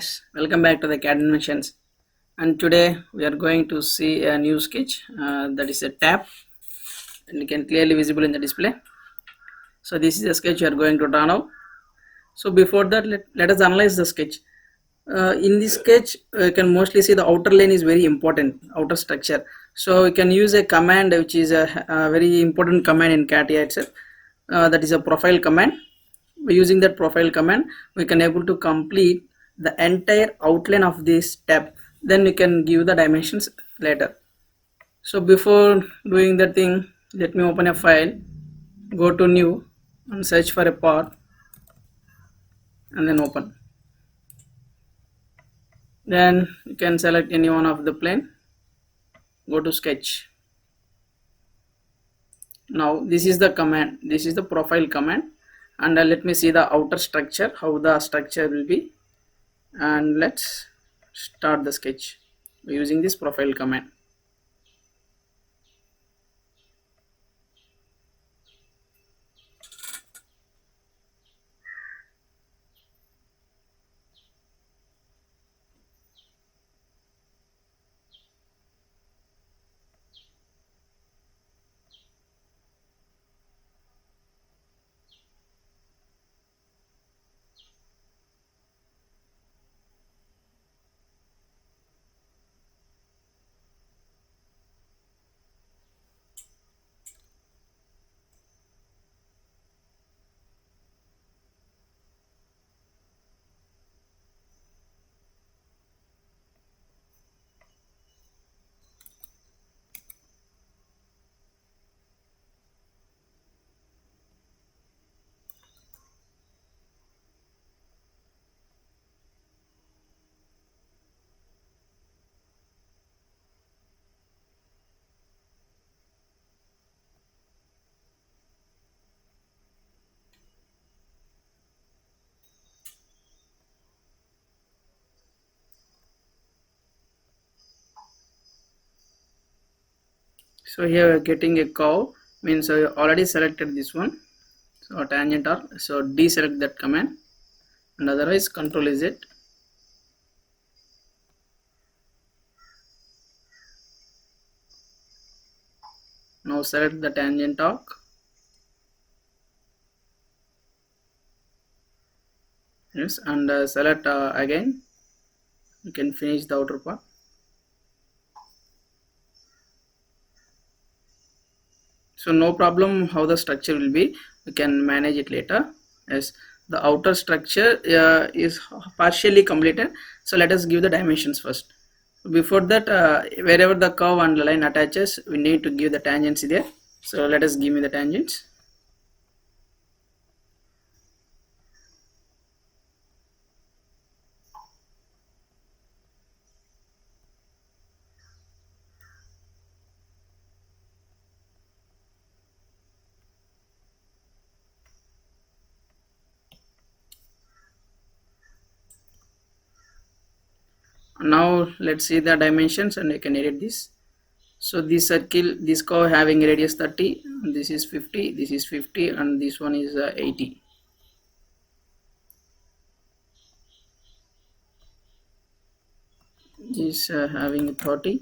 guys, welcome back to the CAD Inventions, and today we are going to see a new sketch that is a tab and you can clearly visible in the display. So this is a sketch we are going to draw now. So before that, let us analyze the sketch. In this sketch you can mostly see the outer lane is very important, outer structure. So we can use a command which is a very important command in CATIA itself, that is a profile command. Using that profile command we can able to complete the entire outline of this tab, then we can give the dimensions later. So before doing that thing, let me open a file, go to new and search for a part and then open. Then you can select any one of the plane, go to sketch. Now this is the command, this is the profile command, and let me see the outer structure, how the structure will be, and let's start the sketch using this profile command. So here we are getting a curve, means I already selected this one. So tangent arc, so deselect that command, and otherwise control Z. Now select the tangent arc. Yes, and select again. You can finish the outer part. So no problem how the structure will be, we can manage it later. Yes, the outer structure is partially completed. So let us give the dimensions first. Before that, wherever the curve and line attaches, we need to give the tangents there. So let us give me the tangents. Now let's see the dimensions and I can edit this. So this circle, this curve having radius 30, this is 50, this is 50, and this one is 80. This having 30,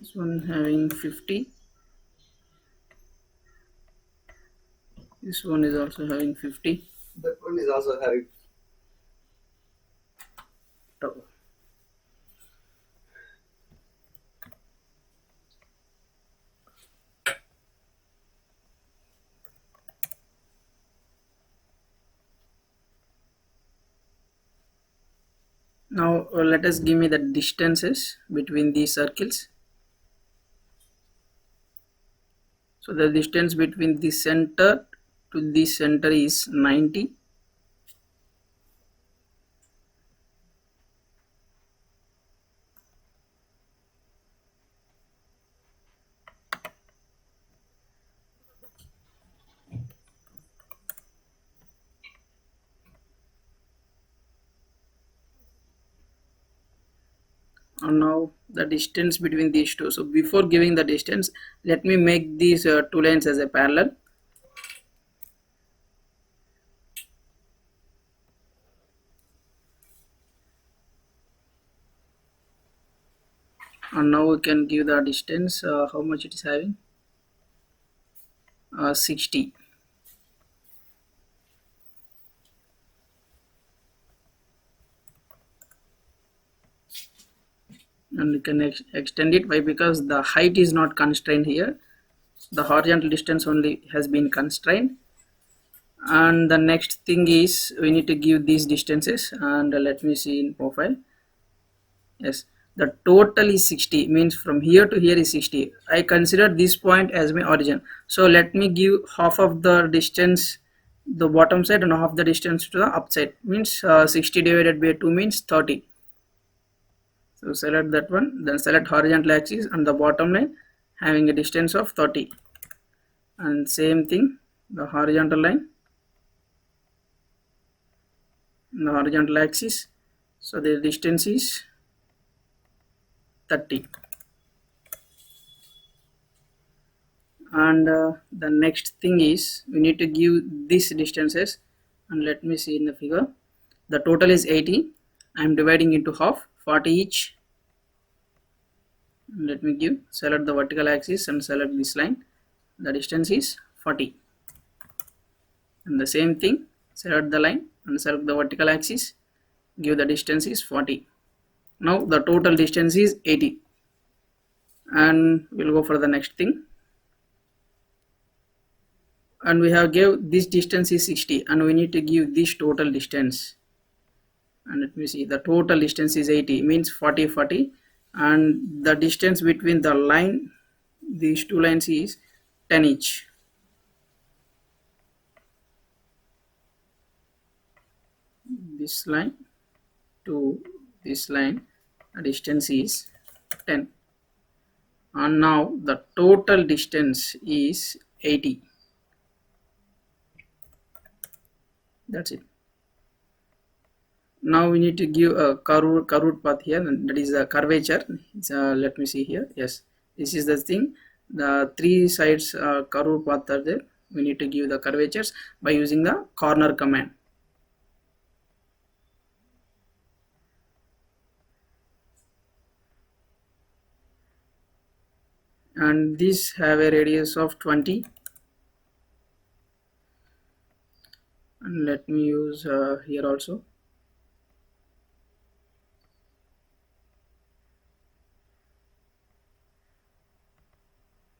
this one having 50, this one is also having 50, that one is also having. Now let us give me the distances between these circles. So the distance between the center to the center is 90. And now the distance between these two. So before giving the distance, let me make these two lines as a parallel. and now we can give the distance, how much it is having, 60. And we can extend it. Why? Because the height is not constrained here, the horizontal distance only has been constrained. And the next thing is we need to give these distances, and let me see in profile. Yes, the total is 60, means from here to here is 60. I consider this point as my origin, so let me give half of the distance the bottom side and half the distance to the upside, means 60 divided by 2 means 30. So select that one, then select horizontal axis and the bottom line having a distance of 30, and same thing the horizontal line, the horizontal axis, so the distance is 30. And the next thing is we need to give these distances, and let me see in the figure. The total is 80. I am dividing into half, 40 each. Let me give, select the vertical axis and select this line, the distance is 40. And the same thing, select the line and select the vertical axis, give the distance is 40. Now the total distance is 80. And we'll go for the next thing. And we have gave this distance is 60, and we need to give this total distance. And let me see, the total distance is 80, means 40 40, and the distance between the line, these two lines, is 10 each. This line to this line, the distance is 10, and now the total distance is 80. That's it. Now we need to give a curved path here, and that is a curvature. Let me see here. Yes, this is the thing, the three sides curved path are there. We need to give the curvatures by using the corner command. And these have a radius of 20, and let me use here also.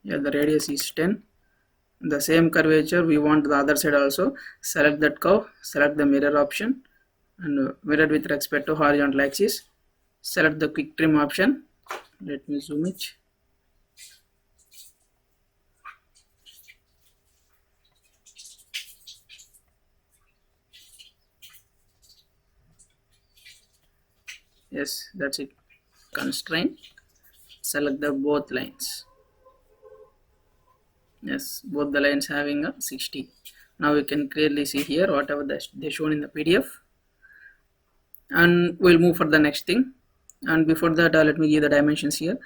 Yeah, the radius is 10. The same curvature we want the other side also. Select that curve, select the mirror option, and mirror with respect to horizontal axis. Select the quick trim option. Let me zoom it. Yes, that's it. Constraint, select the both lines. Yes, both the lines having a 60. Now we can clearly see here whatever they shown in the PDF. And we'll move for the next thing. And before that, let me give the dimensions here.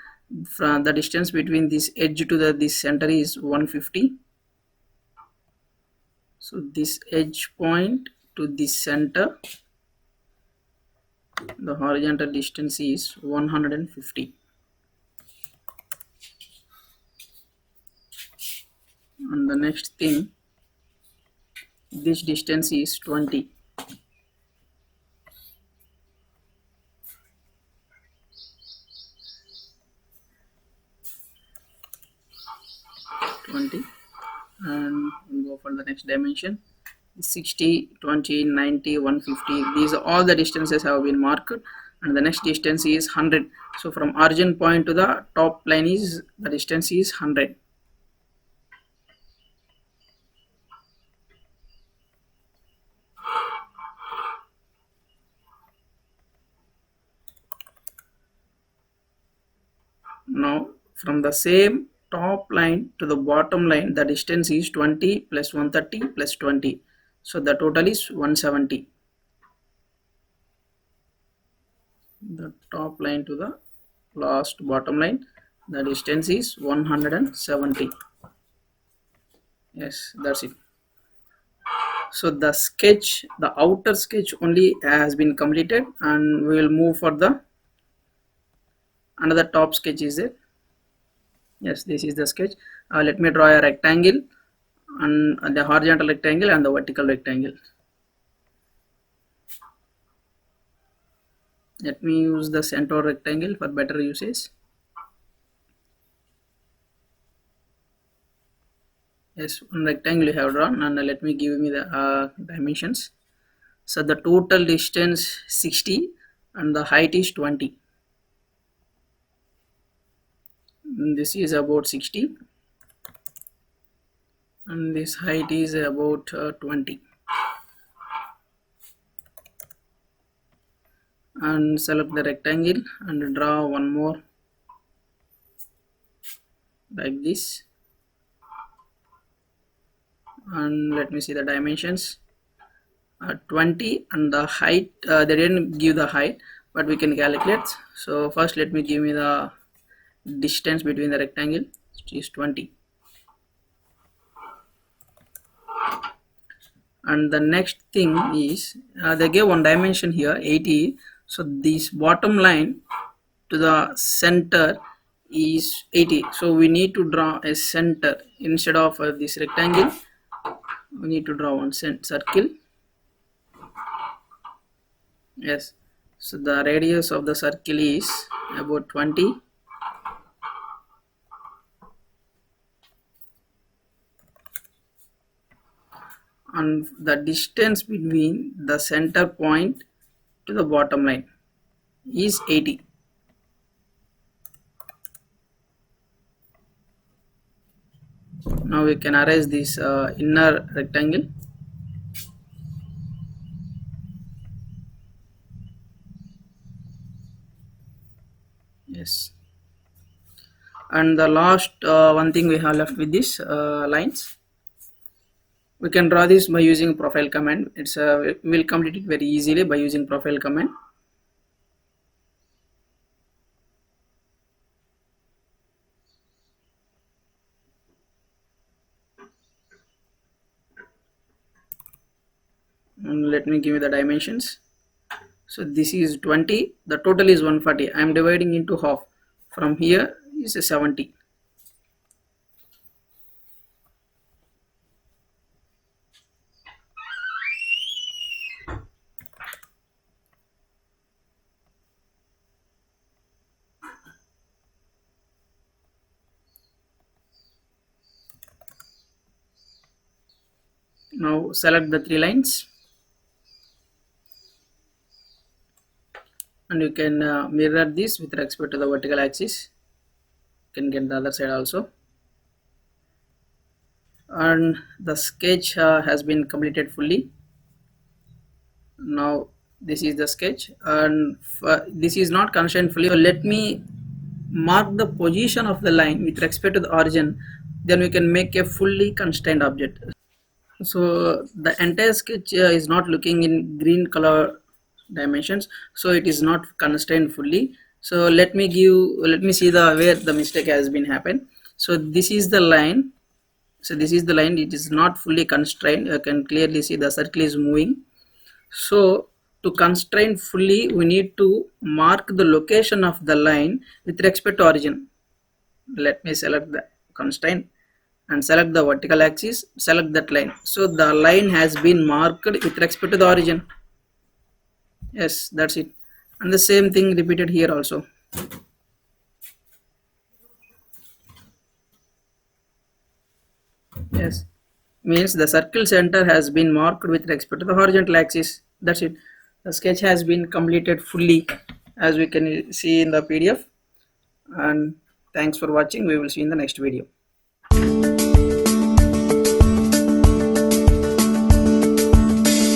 From the distance between this edge to this center is 150. So this edge point to this center, the horizontal distance is 150. And the next thing, this distance is 20. And we'll go for the next dimension. 60, 20, 90, 150. These are all the distances have been marked, and the next distance is 100. So from origin point to the top line is the distance is 100. Now from the same top line to the bottom line, the distance is 20 plus 130 plus 20. So the total is 170. The top line to the last bottom line, the distance is 170. Yes, that's it. So the sketch, the outer sketch only has been completed, and we will move for the another top sketch is there. Yes, this is the sketch. Let me draw a rectangle, and the horizontal rectangle and the vertical rectangle. Let me use the center rectangle for better usage. Yes, one rectangle you have drawn, and let me give me the dimensions. So the total distance 60 and the height is 20. And this is about 60 and this height is about 20. And select the rectangle and draw one more like this. And let me see the dimensions. 20 and the height, they didn't give the height, but we can calculate. So first let me give me the distance between the rectangle, which is 20. And the next thing is they gave one dimension here 80. So this bottom line to the center is 80. So we need to draw a center instead of this rectangle. We need to draw one circle. Yes, so the radius of the circle is about 20. And the distance between the center point to the bottom line is 80. Now we can erase this inner rectangle. Yes, and the last one thing we have left with this lines. We can draw this by using profile command. We'll complete it very easily by using profile command. And let me give you the dimensions. So this is 20, the total is 140. I am dividing into half. From here is a 70. Now select the three lines and you can mirror this with respect to the vertical axis. You can get the other side also. And the sketch has been completed fully. Now this is the sketch, and this is not constrained fully. So let me mark the position of the line with respect to the origin, then we can make a fully constrained object. So the entire sketch is not looking in green color dimensions, so it is not constrained fully. So let me see the where the mistake has been happened. So this is the line. So this is the line, it is not fully constrained. You can clearly see the circle is moving. So to constrain fully, we need to mark the location of the line with respect to origin. Let me select the constraint and select the vertical axis, select that line. So the line has been marked with respect to the origin. Yes, that's it. And the same thing repeated here also. Yes, means the circle center has been marked with respect to the horizontal axis. That's it. The sketch has been completed fully, as we can see in the PDF. And thanks for watching. We will see in the next video.